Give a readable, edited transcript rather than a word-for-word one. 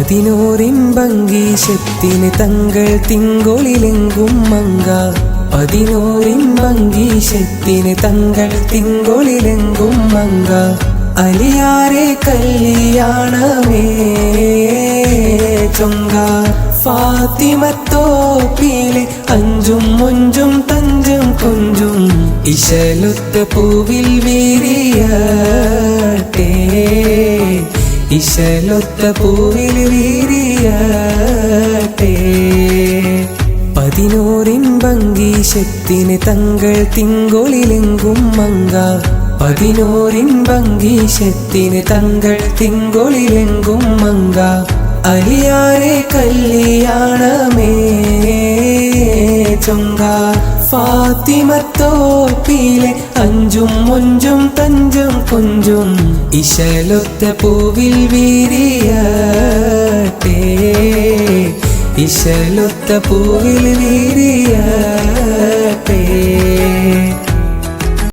പതിനോറിൻപങ്കീശത്തിന് തങ്കൾ തിങ്കൊളിലെങ്കും മങ്ക. പതിനോറിൻപങ്കീശത്തിന് തങ്കൾ തിങ്കൊളിലെങ്കും മങ്ക. അലിയാരെ കല്യാണമേ ചൊങ്ക. ഫാത്തിമത്തോപ്പിലെ അഞ്ചും മൊഞ്ചും തഞ്ചും കൊഞ്ചും ഇശലൊത്ത പൂവിൽ വീരിയട്ടെ. ഇശലൊത്ത പൂവിൽ വീരിയട്ടെ. പതിനോറിൻപങ്കീശത്തിന് തങ്കൾ തിങ്കൊളിലെങ്കും മങ്ക. പതിനോറിൻപങ്കീശത്തിന് തങ്കൾ തിങ്കൊളിലെങ്കും മങ്ക. അലിയാരെ കല്യാണമേ ചൊങ്ക. ഫാത്തിമത്തോപ്പിലെ അഞ്ചും മൊഞ്ചും തഞ്ചും കൊഞ്ചും ഇശലൊത്ത പൂവിൽ വീരിയട്ടെ. ഇശലൊത്ത പൂവിൽ വീരിയട്ടെ.